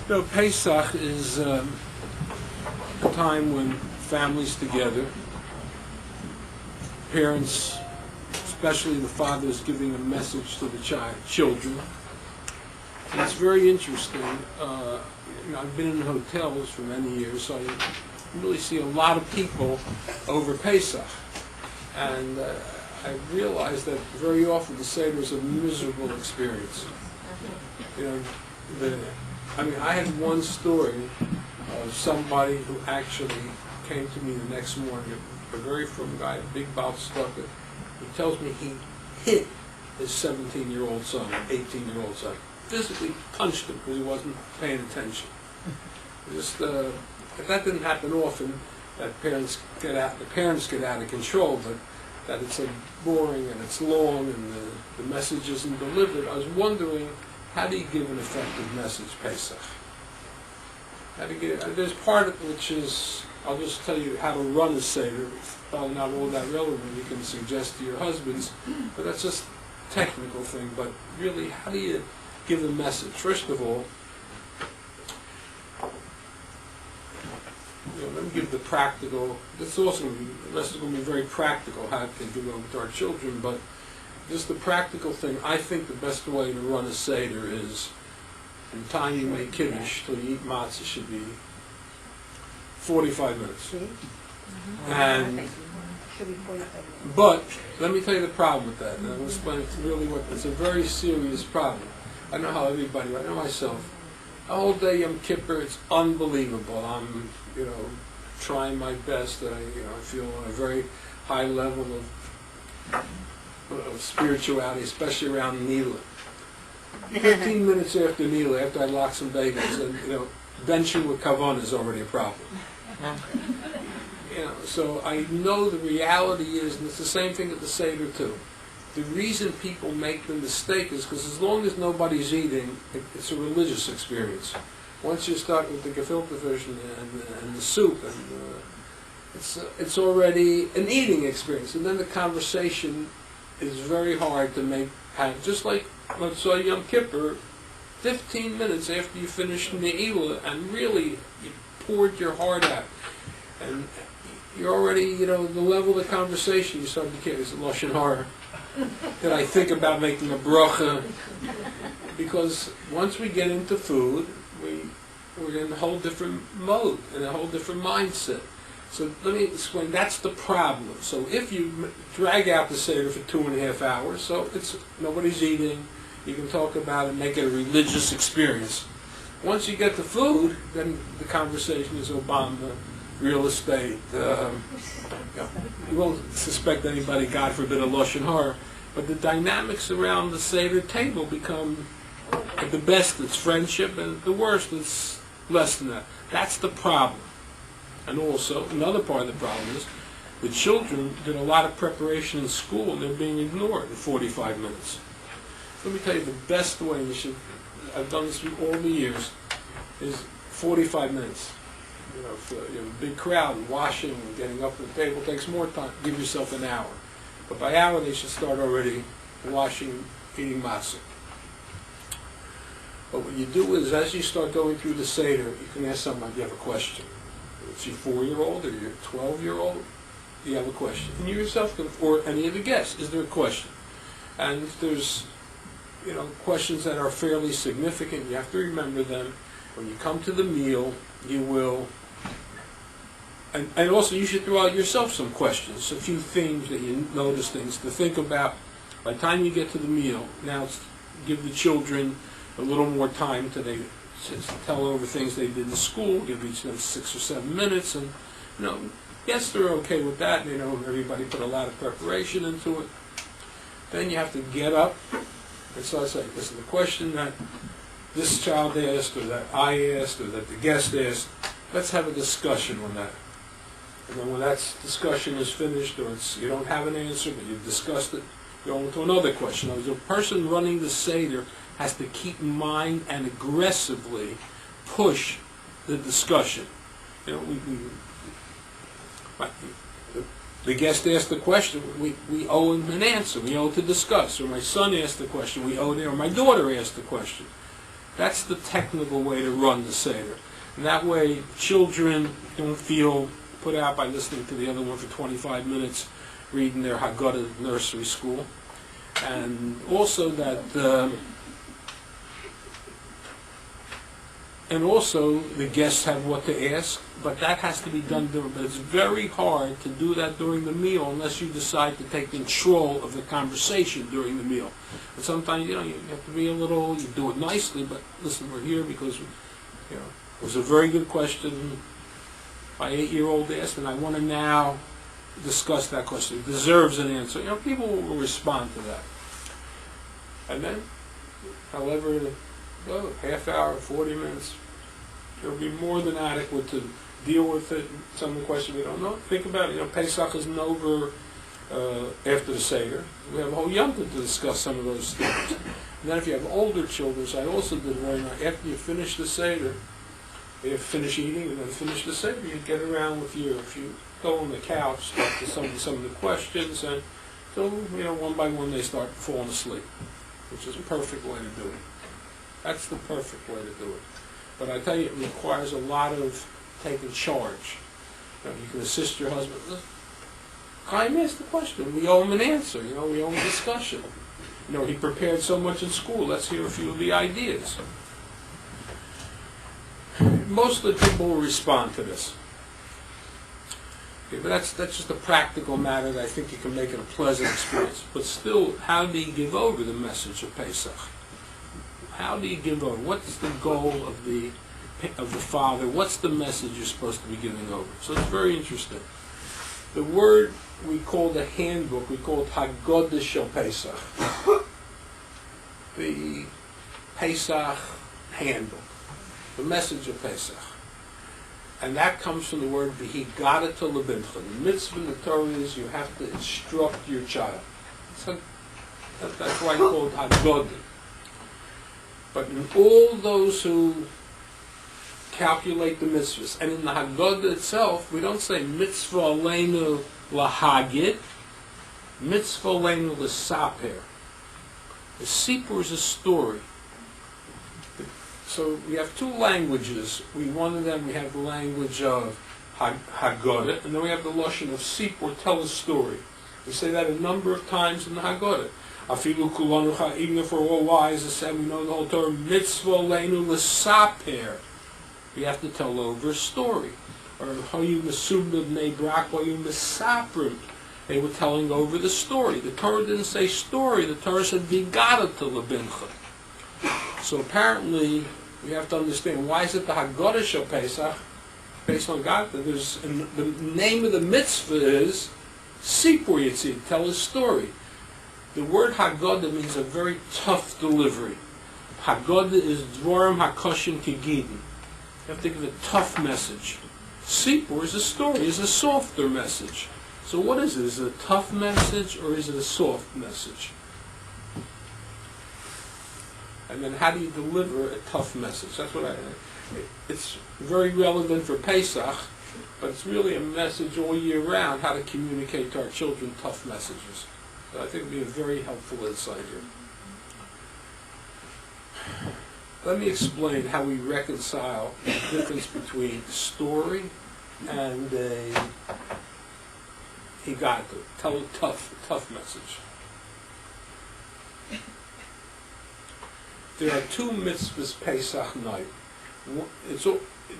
Pesach is a time when families together, parents, especially the fathers, giving a message to the children. And it's very interesting. I've been in hotels for many years, so I really see a lot of people over Pesach. And I realized that very often the Seder is a miserable experience. I had one story of somebody who actually came to me the next morning, a very firm guy, a big Baal Stucker. He tells me he hit his 17-year-old son, 18-year-old son, physically punched him because he wasn't paying attention. That didn't happen often, that the parents get out of control, but that it's so boring and it's long and the message isn't delivered. I was wondering, how do you give an effective message, Pesach? There's part of it which is, I'll just tell you how to run a Seder. It's probably not all that relevant. You can suggest to your husbands, but that's just a technical thing. But really, how do you give a message? First of all, let me give the practical. This is also the rest is going to be very practical. How to give over to our children, but just the practical thing. I think the best way to run a Seder is, from the time you make kiddush till you eat matzah should be 45 minutes. But let me tell you the problem with that. And I'll explain it's a very serious problem. I know how everybody, I know myself. The whole day Yom Kippur, it's unbelievable. I'm, trying my best. I feel on a very high level of spirituality, especially around Nila. 15 minutes after Nila, after I lock some bagels, and benching with kavanah is already a problem. So I know the reality is, and it's the same thing at the Seder too. The reason people make the mistake is because as long as nobody's eating, it's a religious experience. Once you start with the gefilte fish and the soup, and it's already an eating experience, and then the conversation is very hard to just like let's say Yom Kippur, 15 minutes after you finished Ne'ilah, and really you poured your heart out, and you're already, the level of the conversation, you start to get, is it Lashon Hara? Did I think about making a bracha? Because once we get into food, we're in a whole different mode, in a whole different mindset. So let me explain, that's the problem. So if you drag out the Seder for 2.5 hours, so nobody's eating, you can talk about it, make it a religious experience. Once you get to food, then the conversation is Obama, real estate. You won't suspect anybody, God forbid, a Lashon Hara, but the dynamics around the Seder table become, at the best it's friendship, and at the worst it's less than that. That's the problem. And also, another part of the problem is, the children did a lot of preparation in school and they're being ignored in 45 minutes. Let me tell you the best way I've done this through all the years, is 45 minutes. If you have a big crowd and washing and getting up to the table takes more time, give yourself an hour. But by hour they should start already washing, eating matzah. But what you do is, as you start going through the Seder, you can ask somebody, do you have a question? It's your 4-year-old or your 12-year-old, do you have a question? And you yourself, or any of the guests, is there a question? And if there's questions that are fairly significant, you have to remember them. When you come to the meal, you will, and also you should throw out yourself some questions, a few themes that you notice, things to think about. By the time you get to the meal, now give the children a little more time to tell over things they did in school, give each of them 6 or 7 minutes, and yes, they're okay with that. Everybody put a lot of preparation into it. Then you have to get up and so I say, this is the question that this child asked, or that I asked, or that the guest asked. Let's have a discussion on that. And then when that discussion is finished, or you don't have an answer, but you've discussed it, you go on to another question. The person running the Seder has to keep in mind and aggressively push the discussion. The guest asked the question, we owe him an answer, we owe to discuss. Or my son asked the question, we owe it, or my daughter asked the question. That's the technical way to run the Seder. And that way, children don't feel put out by listening to the other one for 25 minutes, reading their Hagadah nursery school. And also that, and also the guests have what to ask, but that has to be done during, but it's very hard to do that during the meal unless you decide to take control of the conversation during the meal. And sometimes, you have to be a little, you do it nicely, but listen, we're here because, it was a very good question my 8-year-old asked, and I want to now discuss that question. It deserves an answer. People will respond to that. And then, however, half hour, 40 minutes, it'll be more than adequate to deal with it. Some of the questions we don't know. Think about it. Pesach isn't over after the Seder. We have a whole Yom Tov to discuss some of those things. And then if you have older children, so I also did very nice. After you finish the Seder, you finish eating and then finish the Seder, you get around with if you go on the couch, start to some of the questions, and so, one by one they start falling asleep, which is a perfect way to do it. That's the perfect way to do it. But I tell you, it requires a lot of taking charge. You can assist your husband. Chaim asked the question. We owe him an answer. We owe him a discussion. He prepared so much in school. Let's hear a few of the ideas. Most of the people will respond to this. Okay, but that's just a practical matter that I think you can make it a pleasant experience. But still, how do you give over the message of Pesach? How do you give over? What's the goal of the Father? What's the message you're supposed to be giving over? So it's very interesting. The word we call the handbook, we call it Hagadah shel Pesach. The Pesach handbook. The message of Pesach. And that comes from the word Hagadah lebincha. The mitzvah in the Torah is you have to instruct your child. So that's why it's called Hagadah. But in all those who calculate the mitzvahs, and in the Hagadah itself, we don't say mitzvah aleinu lahagid, mitzvah aleinu l'saper. The sipur is a story. So we have two languages. One of them, we have the language of Hagadah, and then we have the lashon of sipur, tell a story. We say that a number of times in the Hagadah. Afilu kulanucha, even if we're all wise, as said, we know the whole Torah, mitzvah leinu l'saper. We have to tell over a story. Or hayu mesubna b'nei brak, hayu mesaprim. They were telling over the story. The Torah didn't say story. The Torah said Hagadah lebincha. So apparently, we have to understand why is it the Hagadah shel Pesach based on God. The name of the mitzvah is Sipur Yitzid, tell a story. The word Hagadah means a very tough delivery. Hagadah is Dvarim HaKoshim Kegidin. You have to give a tough message. Sipur is a story, is a softer message. So what is it? Is it a tough message or is it a soft message? And then how do you deliver a tough message? That's what it's very relevant for Pesach, but it's really a message all year round, how to communicate to our children tough messages. So I think it would be a very helpful insight here. Let me explain how we reconcile the difference between story and he got to tell a tough message. There are two mitzvahs Pesach night.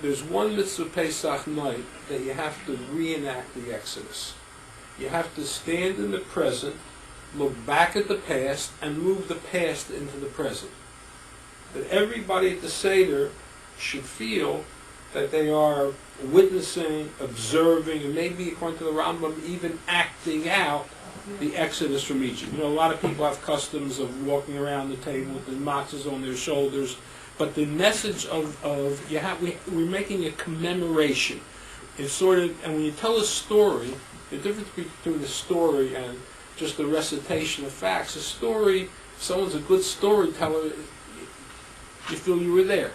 There's one mitzvah Pesach night that you have to reenact the Exodus. You have to stand in the present, look back at the past, and move the past into the present. That everybody at the Seder should feel that they are witnessing, observing, and maybe, according to the Rambam, even acting out the Exodus from Egypt. A lot of people have customs of walking around the table with the matzahs on their shoulders, but the message we're making a commemoration. It's sort of, and when you tell a story, the difference between a story and just the recitation of facts, a story, if someone's a good storyteller, you feel you were there.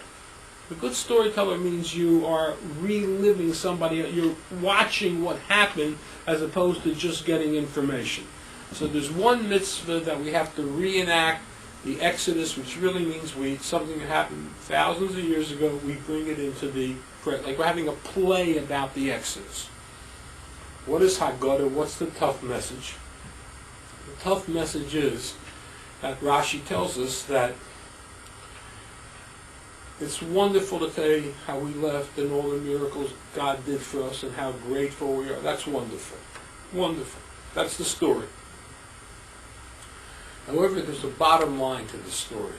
A good storyteller means you are reliving somebody, you're watching what happened as opposed to just getting information. So there's one mitzvah that we have to reenact the Exodus, which really means something that happened thousands of years ago, we bring it into the present. Like we're having a play about the Exodus. What is Hagadah? What's the tough message? The tough message is that Rashi tells us that it's wonderful to say how we left and all the miracles God did for us and how grateful we are. That's wonderful. Wonderful. That's the story. However, there's a bottom line to the story.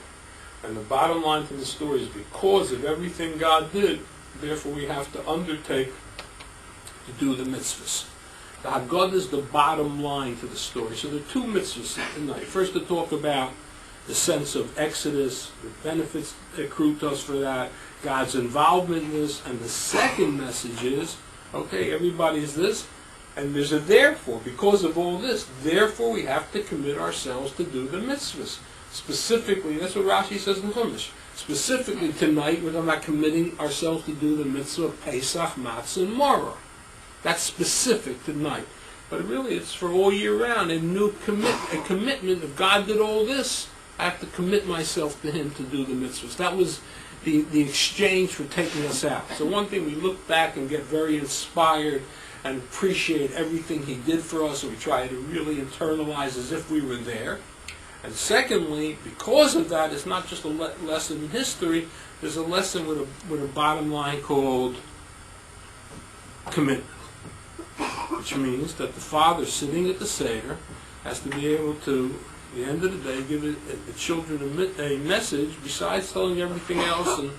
And the bottom line to the story is because of everything God did, therefore we have to undertake to do the mitzvahs. The Hagadah is the bottom line to the story. So there are two mitzvahs tonight. First, to talk about the sense of Exodus, the benefits accrued to us for that, God's involvement in this, and the second message is, okay, everybody's this, and there's a therefore. Because of all this, therefore we have to commit ourselves to do the mitzvahs. Specifically, that's what Rashi says in Chumash. Specifically tonight, we're not committing ourselves to do the mitzvah of Pesach, Matzah, and Maror. That's specific tonight. But really, it's for all year round, a commitment. If God did all this, I have to commit myself to Him to do the mitzvahs. That was the exchange for taking us out. So one thing, we look back and get very inspired and appreciate everything He did for us, and we try to really internalize as if we were there. And secondly, because of that, it's not just a lesson in history, there's a lesson with a bottom line called commitment. Which means that the father sitting at the Seder has to be able to, at the end of the day, give the children a message besides telling everything else and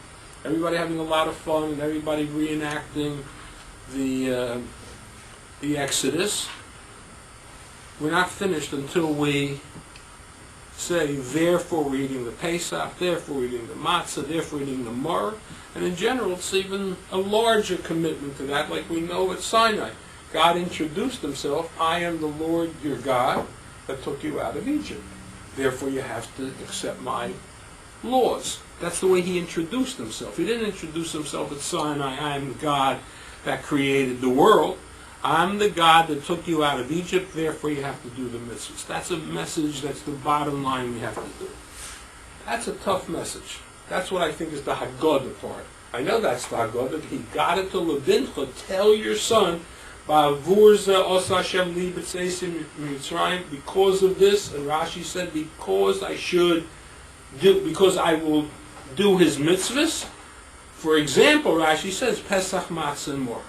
everybody having a lot of fun and everybody reenacting the Exodus. We're not finished until we say, therefore we're eating the Pesach, therefore we're eating the Matzah, therefore we're eating the Maror. And in general, it's even a larger commitment to that, like we know at Sinai. God introduced Himself, I am the Lord your God that took you out of Egypt. Therefore you have to accept my laws. That's the way He introduced Himself. He didn't introduce Himself at Sinai, I am the God that created the world. I'm the God that took you out of Egypt, therefore you have to do the mitzvahs. That's a message, that's the bottom line we have to do. That's a tough message. That's what I think is the Hagadah part. I know that's the Hagadah. Hagadah to Lebincha, tell your son, because of this, and Rashi said, because I will do his mitzvahs. For example, Rashi says, Pesach, Matzah, and Maror.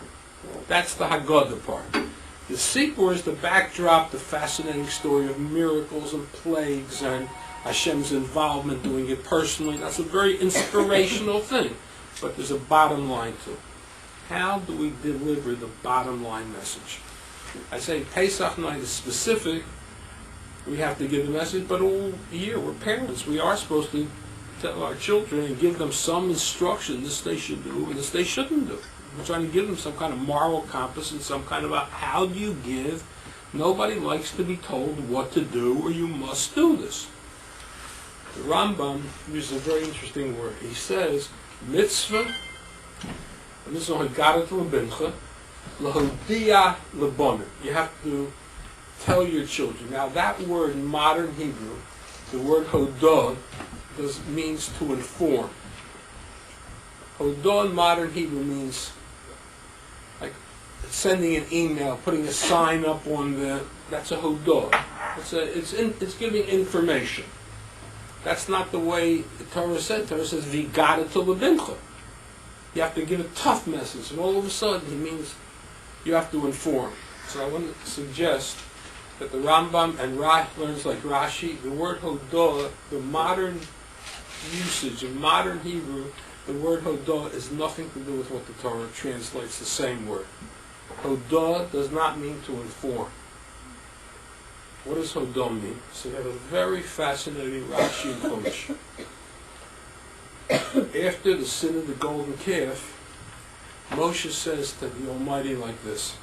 That's the Hagadah part. The Sipur is the backdrop, the fascinating story of miracles and plagues and Hashem's involvement, doing it personally. That's a very inspirational thing. But there's a bottom line to it. How do we deliver the bottom line message? I say Pesach night is specific. We have to give the message, but all year we're parents. We are supposed to tell our children and give them some instruction, this they should do and this they shouldn't do. We're trying to give them some kind of moral compass and some kind of how do you give. Nobody likes to be told what to do or you must do this. The Rambam uses a very interesting word. He says, mitzvah, and this is on Hagadah to Lebincha, lahodia lebonim. You have to tell your children. Now that word in modern Hebrew, the word hodah, means to inform. Hodah in modern Hebrew means like sending an email, putting a sign up on that's a hodah. It's giving information. That's not the way the Torah said. The Torah says, Hagadah to Lebincha. You have to give a tough message, and all of a sudden he means you have to inform. So I want to suggest that the Rambam and learns like Rashi, the word hodah, the modern usage in modern Hebrew, the word hodah is nothing to do with what the Torah translates the same word. Hodah does not mean to inform. What does hodah mean? So you have a very fascinating Rashi in Chumash. After the sin of the golden calf, Moshe says to the Almighty like this,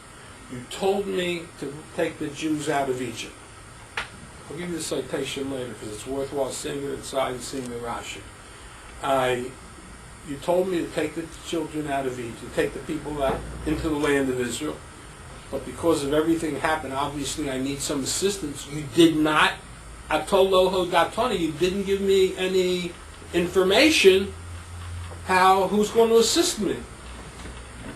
you told me to take the Jews out of Egypt. I'll give you the citation later because it's worthwhile seeing it inside and seeing the Rashi. You told me to take the children out of Egypt, to take the people out into the land of Israel. But because of everything that happened, obviously I need some assistance. You did not Atolo Hodatoni, you didn't give me any information who's going to assist me.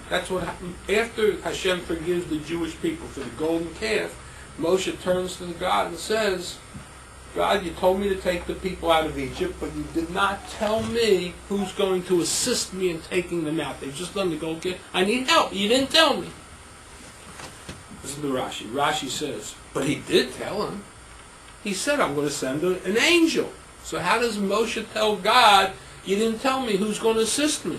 That's what happened. After Hashem forgives the Jewish people for the golden calf, Moshe turns to God and says, God, you told me to take the people out of Egypt, but you did not tell me who's going to assist me in taking them out. They've just done the golden calf. I need help. You didn't tell me. This is the Rashi. Rashi says, but he did tell him. He said, I'm going to send an angel. So how does Moshe tell God, you didn't tell me who's going to assist me?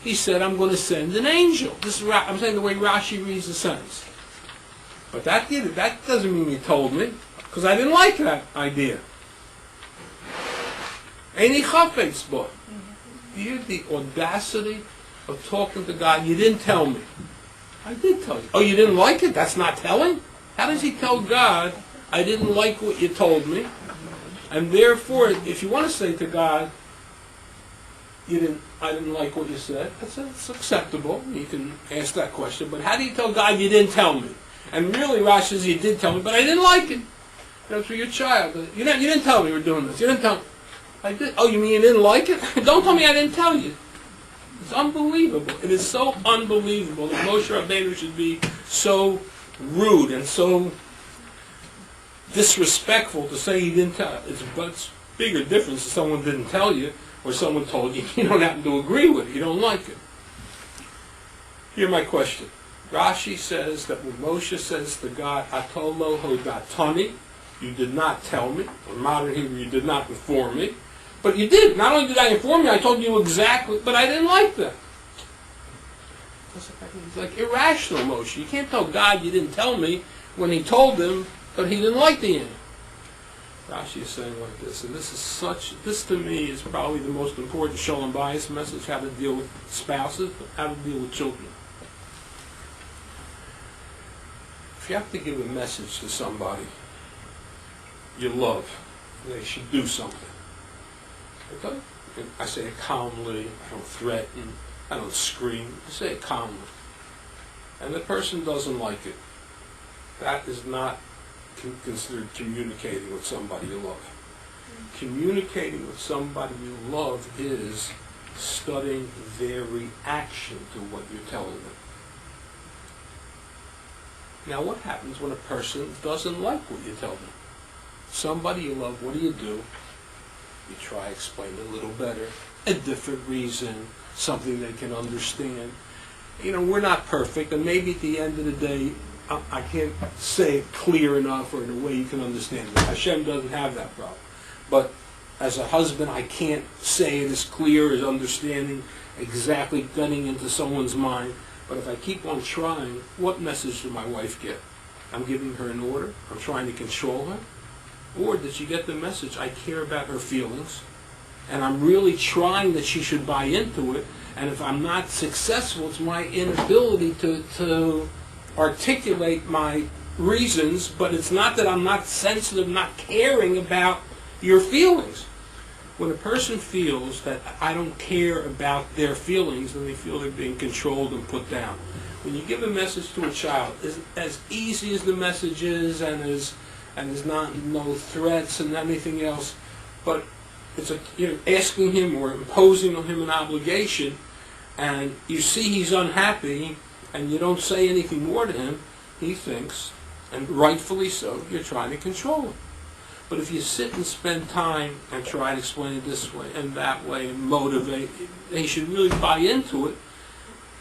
He said, I'm going to send an angel. This is I'm saying the way Rashi reads the sentence. But that doesn't mean you told me, because I didn't like that idea. Any chafetz bo. You had the audacity of talking to God. You didn't tell me. I did tell you. Oh, you didn't like it? That's not telling? How does he tell God, I didn't like what you told me, and therefore, if you want to say to God, I didn't like what you said, that's acceptable. You can ask that question. But how do you tell God you didn't tell me? And really, Rashi says you did tell me, but I didn't like it. That's for your child. You didn't tell me we're doing this. You didn't tell me. I did. Oh, you mean you didn't like it? Don't tell me I didn't tell you. It's unbelievable. It is so unbelievable that Moshe Rabbeinu should be so rude and so disrespectful to say he didn't tell. It's a bigger difference if someone didn't tell you or someone told you you don't happen to agree with it, you don't like it. Here's my question. Rashi says that when Moshe says to God, Atolo Hodatani, you did not tell me, or modern Hebrew, you did not inform me, but you did. Not only did I inform you, I told you exactly, but I didn't like that. It's like irrational, Moshe. You can't tell God you didn't tell me when he told him, but he didn't like the answer. Rashi is saying like this, and this to me is probably the most important Shalom Bayis message, how to deal with spouses, how to deal with children. If you have to give a message to somebody you love, they should do something. Okay? And I say it calmly, I don't threaten, I don't scream, I say it calmly. And the person doesn't like it. That is not considered communicating with somebody you love. Communicating with somebody you love is studying their reaction to what you're telling them. Now what happens when a person doesn't like what you tell them? Somebody you love, what do? You try to explain it a little better, a different reason, something they can understand. We're not perfect, and maybe at the end of the day, I can't say it clear enough or in a way you can understand it. Hashem doesn't have that problem. But as a husband, I can't say it as clear as understanding exactly getting into someone's mind. But if I keep on trying, what message did my wife get? I'm giving her an order. I'm trying to control her. Or did she get the message? I care about her feelings, and I'm really trying that she should buy into it. And if I'm not successful, it's my inability to articulate my reasons, but it's not that I'm not sensitive, not caring about your feelings. When a person feels that I don't care about their feelings, then they feel they're being controlled and put down. When you give a message to a child, as easy as the message is, and there's no threats and anything else, but it's you're asking him or imposing on him an obligation, and you see he's unhappy, and you don't say anything more to him, he thinks, and rightfully so, you're trying to control him. But if you sit and spend time and try to explain it this way and that way and motivate, he should really buy into it.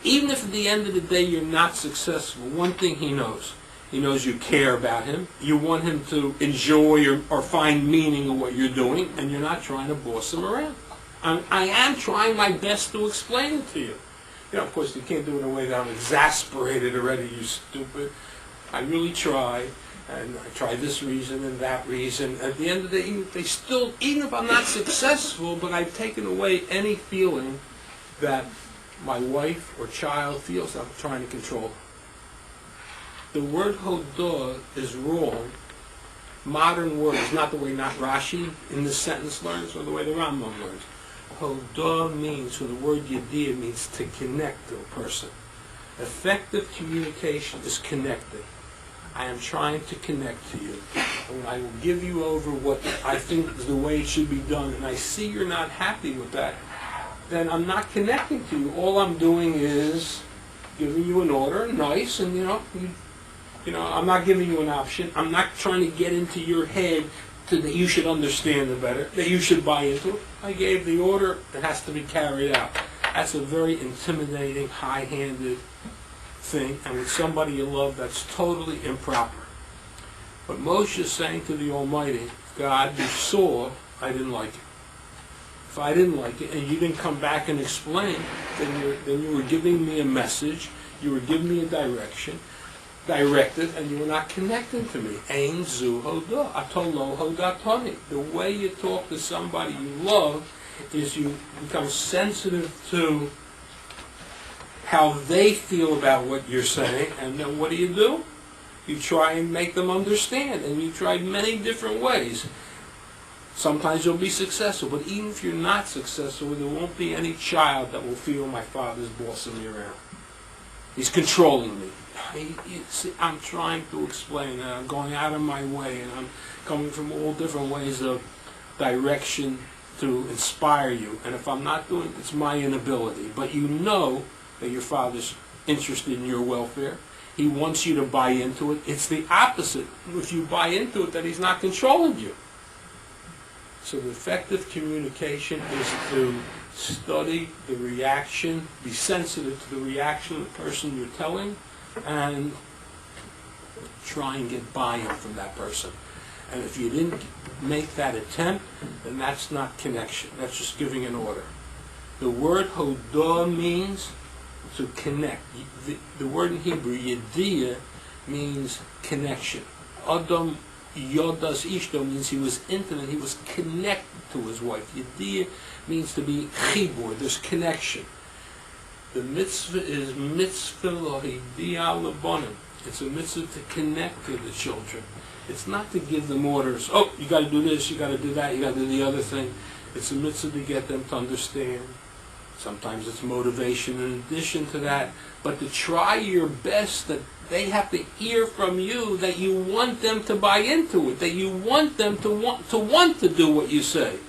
Even if at the end of the day you're not successful, one thing he knows you care about him, you want him to enjoy or find meaning in what you're doing, and you're not trying to boss him around. I am trying my best to explain it to you. Of course, you can't do it in a way that I'm exasperated already, you stupid. I really try, and I try this reason and that reason. At the end of the day, they still, even if I'm not successful, but I've taken away any feeling that my wife or child feels I'm trying to control. The word hodah is wrong. Modern word is not the way not Rashi in this sentence learns, or the way the Rambam learns. Hodah means, or the word yediyah means to connect to a person. Effective communication is connecting. I am trying to connect to you. And I will give you over what I think is the way it should be done, and I see you're not happy with that, then I'm not connecting to you. All I'm doing is giving you an order, nice, and I'm not giving you an option. I'm not trying to get into your head that you should understand it better, that you should buy into it. I gave the order, it has to be carried out. That's a very intimidating, high-handed thing, and with somebody you love, that's totally improper. But Moshe is saying to the Almighty, God, you saw I didn't like it. If I didn't like it, and you didn't come back and explain, then you were giving me a message, you were giving me a directed, and you were not connecting to me. Ein zu hodah, atolo hodatoni. The way you talk to somebody you love is you become sensitive to how they feel about what you're saying, and then what do? You try and make them understand, and you try many different ways. Sometimes you'll be successful, but even if you're not successful, there won't be any child that will feel my father's bossing me around. He's controlling me. See, I'm trying to explain that I'm going out of my way, and I'm coming from all different ways of direction to inspire you. And if I'm not doing it, it's my inability. But you know that your father's interested in your welfare. He wants you to buy into it. It's the opposite. If you buy into it, that he's not controlling you. So the effective communication is to study the reaction, be sensitive to the reaction of the person you're telling, and try and get buy-in from that person. And if you didn't make that attempt, then that's not connection. That's just giving an order. The word hodah means to connect. The word in Hebrew, yediyah, means connection. Adam yodas ishto means he was intimate, he was connected to his wife. Yediyah means to be chibur, there's connection. The mitzvah is mitzvah lohidiyah lebanim. It's a mitzvah to connect to the children. It's not to give them orders. Oh, you got to do this, you got to do that, you got to do the other thing. It's a mitzvah to get them to understand. Sometimes it's motivation in addition to that, but to try your best that they have to hear from you that you want them to buy into it, that you want them to want to do what you say.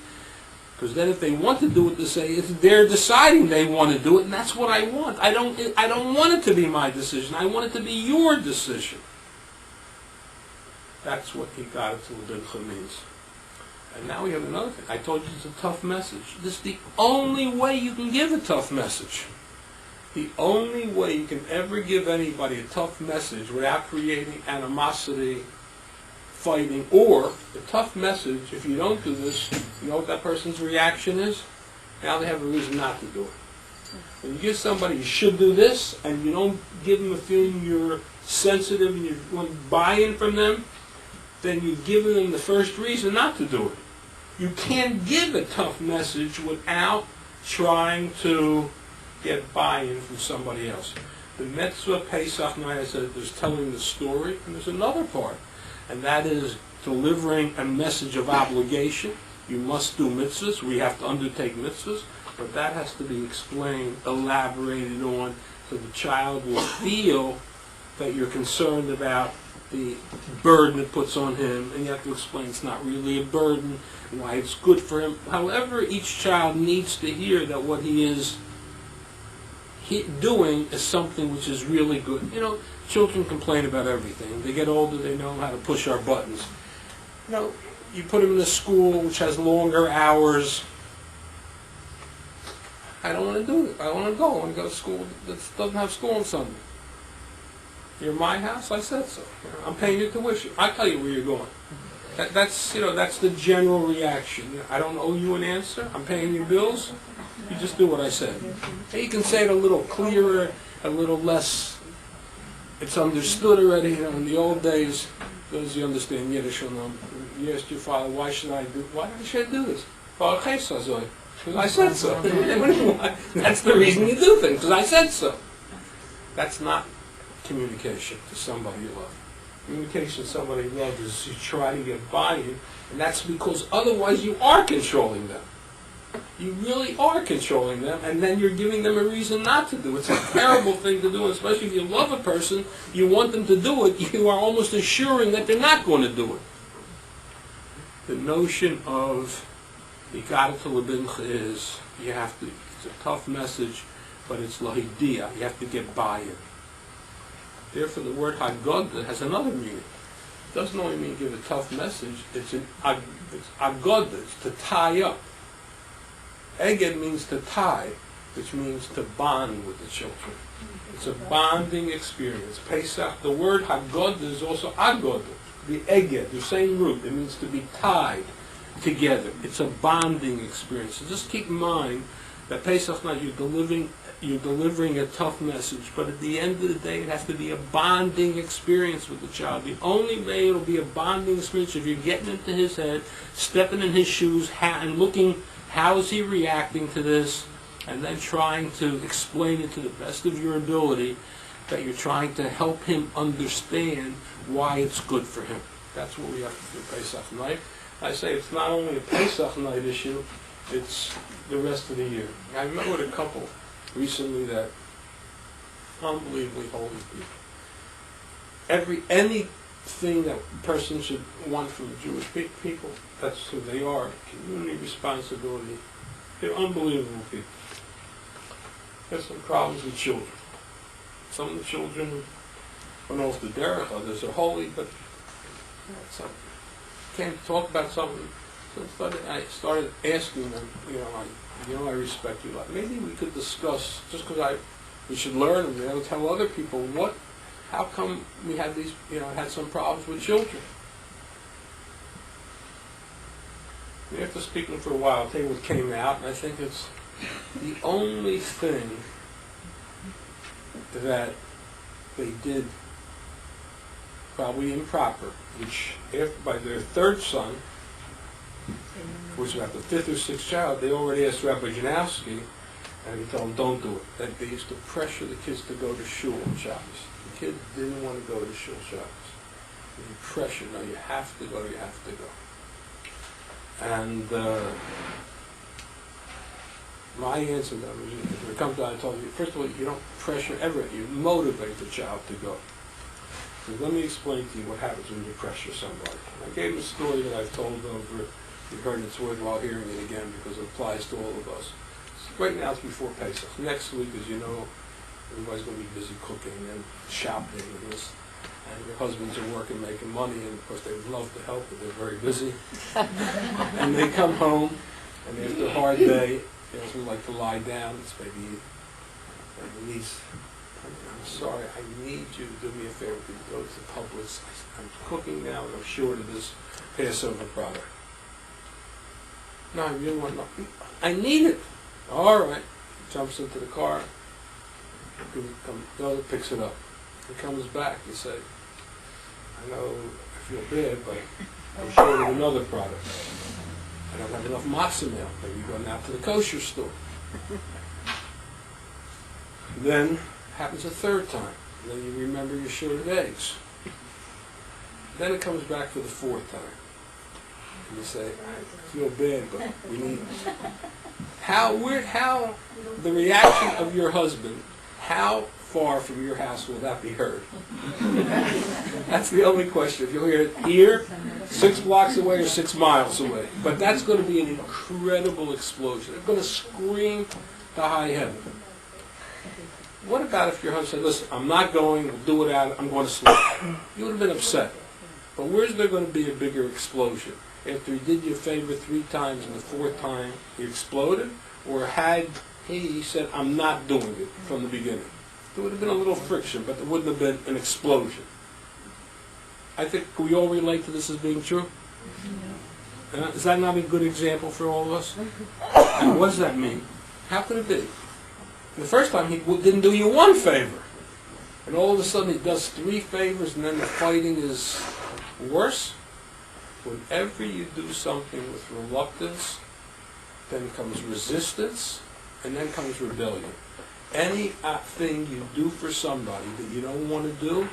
Because then if they want to do what you say, they're deciding they want to do it, and that's what I want. I don't want it to be my decision. I want it to be your decision. That's what Hagadah L'Bincha means. And now we have another thing. I told you it's a tough message. This is the only way you can give a tough message. The only way you can ever give anybody a tough message without creating animosity, fighting, or the tough message, if you don't do this, you know what that person's reaction is? Now they have a reason not to do it. When you give somebody, you should do this, and you don't give them a feeling you're sensitive and you want buy-in from them, then you've given them the first reason not to do it. You can't give a tough message without trying to get buy-in from somebody else. The mitzvah Pesach night, I said, there's telling the story, and there's another part, and that is delivering a message of obligation. You must do mitzvahs. We have to undertake mitzvahs, but that has to be explained, elaborated on, so the child will feel that you're concerned about the burden it puts on him, and you have to explain it's not really a burden, and why it's good for him. However, each child needs to hear that what he is doing is something which is really good. You know, children complain about everything. They get older, they know how to push our buttons. You know, you put them in a school which has longer hours. I don't want to do it. I want to go. I want to go to school that doesn't have school on Sunday. You're my house, I said so. I'm paying your tuition. I tell you where you're going. That's the general reaction. I don't owe you an answer. I'm paying your bills. You just do what I said. And you can say it a little clearer, a little less. It's understood already. You know, in the old days, those you understand Yiddish, you asked your father, why should I do this? Because I said so. That's the reason you do things, because I said so. That's not communication to somebody you love. Communication to somebody you love is you try to get buy-in, and that's because otherwise you are controlling them. you really are controlling them, and then you're giving them a reason not to do it. It's a terrible thing to do, especially if you love a person, you want them to do it, you are almost assuring that they're not going to do it. The notion of Hagadah Lebimcha is, you have to, it's a tough message, but it's lahidiyah, you have to get buy-in. Therefore, the word Hagadah has another meaning. It doesn't only mean give a tough message, it's Hagadah, it's to tie up. Eged means to tie, which means to bond with the children. It's a bonding experience. Pesach, the word Hagadah is also Hagadah, the Eged, the same root. It means to be tied together. It's a bonding experience. So just keep in mind that Pesach night you're delivering a tough message, but at the end of the day it has to be a bonding experience with the child. The only way it'll be a bonding experience if you're getting into his head, stepping in his shoes, and looking how is he reacting to this, and then trying to explain it to the best of your ability, that you're trying to help him understand why it's good for him. That's what we have to do Pesach night. I say it's not only a Pesach night issue, it's the rest of the year. I met with a couple recently that unbelievably holy people. Anything that a person should want from the Jewish people, that's who they are. Community responsibility. They're unbelievable people. There's some problems with children. Some of the children are off the derech, others are holy, but can't talk about something. So I started asking them, I respect you a lot. Maybe we could discuss, just because we should learn and tell other people how come we had these, had some problems with children. After speaking for a while, I'll tell you what came out, and I think it's the only thing that they did probably improper, which by their third son, which was about the fifth or sixth child, they already asked Rabbi Janowski, and he told them, don't do it. That they used to pressure the kids to go to shul on Shabbos. The kids didn't want to go to shul Shabbos. They pressured, no, you have to go, you have to go. And my answer to them was, if it comes down, I told you, first of all, you don't pressure ever, you motivate the child to go. So let me explain to you what happens when you pressure somebody. I gave a story that I've told over, you've heard it's worthwhile hearing it again because it applies to all of us. Right now it's before Pesach. Next week, as you know, everybody's going to be busy cooking and shopping and this. And your husbands are working, making money, and of course they would love to help, but they're very busy. And they come home, and after a hard day, we like to lie down. It's maybe the niece, I'm sorry, I need you to do me a favor. Could you go to Publix? I'm cooking now, and I'm short of this Passover product. No, I really want to. I need it. All right. Jumps into the car. Picks it up. He comes back. He said, I know I feel bad, but I'm short of another product. I don't have enough matzah meal. Maybe you go now to the kosher store. Then happens a third time. And then you remember you're short of eggs. Then it comes back for the fourth time. And you say, I feel bad, but we need it. How the reaction of your husband, how far from your house will that be heard? That's the only question. If you'll hear it here, 6 blocks away or 6 miles away. But that's going to be an incredible explosion. They're going to scream to high heaven. What about if your husband said, listen, I'm not going, we'll do it out, I'm going to sleep. You would have been upset. But where's there going to be a bigger explosion? After he did you a favor 3 times and the 4th time he exploded? Or had he said, I'm not doing it from the beginning? There would have been a little friction, but there wouldn't have been an explosion. I think we all relate to this as being true. Is that not a good example for all of us? And what does that mean? How could it be? The first time he didn't do you 1 favor. And all of a sudden he does 3 favors and then the fighting is worse. Whenever you do something with reluctance, then comes resistance, and then comes rebellion. Any thing you do for somebody that you don't want to do,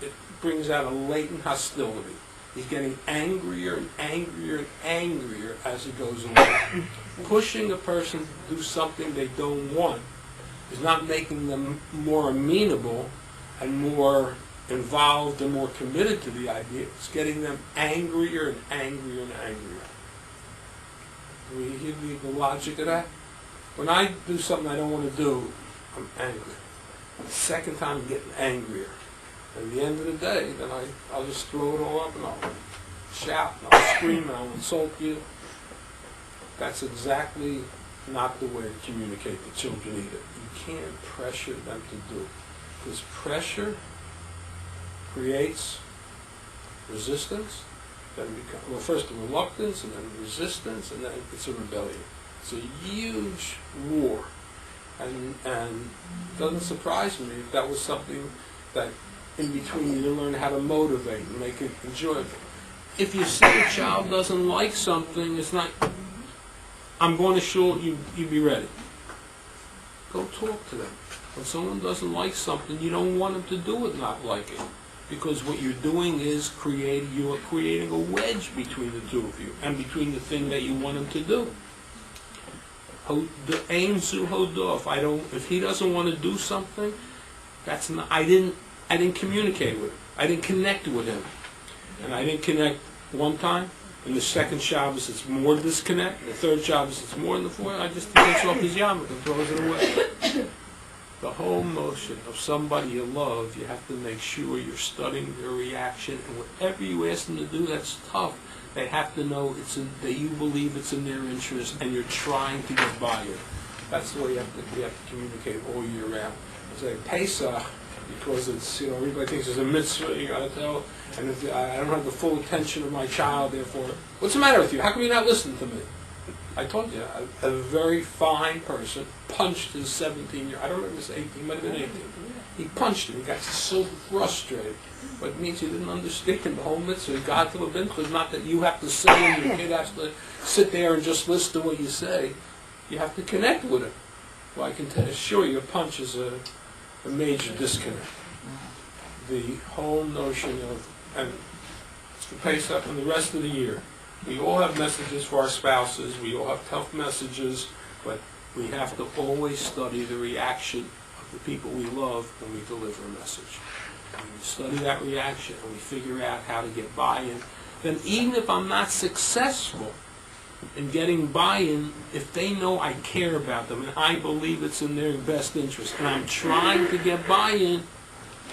it brings out a latent hostility. He's getting angrier and angrier and angrier as he goes along. Pushing a person to do something they don't want is not making them more amenable and more involved and more committed to the idea. It's getting them angrier and angrier and angrier. Do we hear the logic of that? When I do something I don't want to do, I'm angry. The second time I'm getting angrier. At the end of the day, then I'll just throw it all up and I'll shout and I'll scream and I'll insult you. That's exactly not the way to communicate to children either. You can't pressure them to do it. Because pressure creates resistance, then well, first a reluctance, and then resistance, and then it's a rebellion. It's a huge war. And it doesn't surprise me if that was something that in between you learn how to motivate and make it enjoyable. If you see a child doesn't like something, it's not, I'm going to show you be ready. Go talk to them. When someone doesn't like something, you don't want them to do it not liking. Because what you're doing is you are creating a wedge between the two of you and between the thing that you want them to do. The aim zu hodof. If he doesn't want to do something, that's not. I didn't communicate with him. I didn't connect with him, and I didn't connect one time. And the second Shabbos, it's more disconnect. And the third Shabbos, it's more than the fourth. I just takes off his yarmulke and throws it away. The whole notion of somebody you love, you have to make sure you're studying their reaction, and whatever you ask them to do that's tough, they have to know that you believe it's in their interest, and you're trying to get by it. That's the way you have to communicate all year round. I say Pesach, because it's, everybody thinks it's a mitzvah, you got to tell, and if I don't have the full attention of my child, therefore, what's the matter with you? How come you not listen to me? I told you, a very fine person punched his 17-year-old, I don't remember if it was 18, he might have been 18. He punched him, he got so frustrated. But it means he didn't understand the whole mitzvah. God to the mitzvah is not that you have to say and your kid has to sit there and just listen to what you say. You have to connect with him. Well, I can assure you a punch is a major disconnect. The whole notion of, and it's for Pesach and the rest of the year, we all have messages for our spouses, we all have tough messages, but we have to always study the reaction of the people we love when we deliver a message. And we study that reaction and we figure out how to get buy-in. Then even if I'm not successful in getting buy-in, if they know I care about them and I believe it's in their best interest and I'm trying to get buy-in,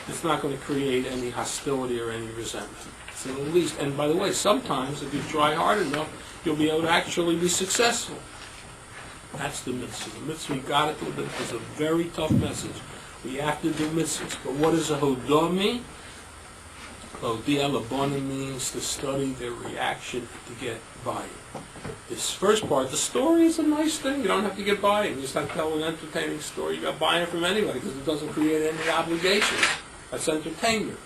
it's not going to create any hostility or any resentment. So at least, and by the way, sometimes if you try hard enough, you'll be able to actually be successful. That's the mitzvah. The mitzvah, you got it. It's a very tough message. We have to do mitzvahs. But what does a hodah mean? Hodia labana means to study their reaction to get buy-in. This first part, the story is a nice thing. You don't have to get buy-in. You just have to tell an entertaining story. You got buy-in from anybody because it doesn't create any obligations. That's entertainment.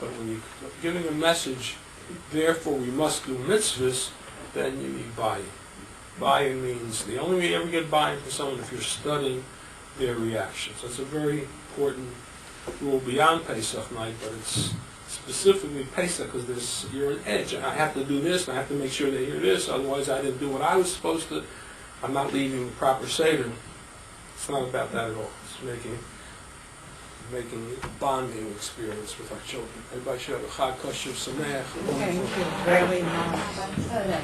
But when you're giving a message, therefore we must do mitzvahs, then you need buy-in. Buy-in means the only way you ever get buy-in from someone if you're studying their reactions. That's a very important rule beyond Pesach night, but it's specifically Pesach because you're an edge. I have to do this, and I have to make sure they hear this, otherwise I didn't do what I was supposed to. I'm not leaving the proper Seder. It's not about that at all. It's making a bonding experience with our children. Everybody should have a Chag Kosher Sameach. Thank you very much.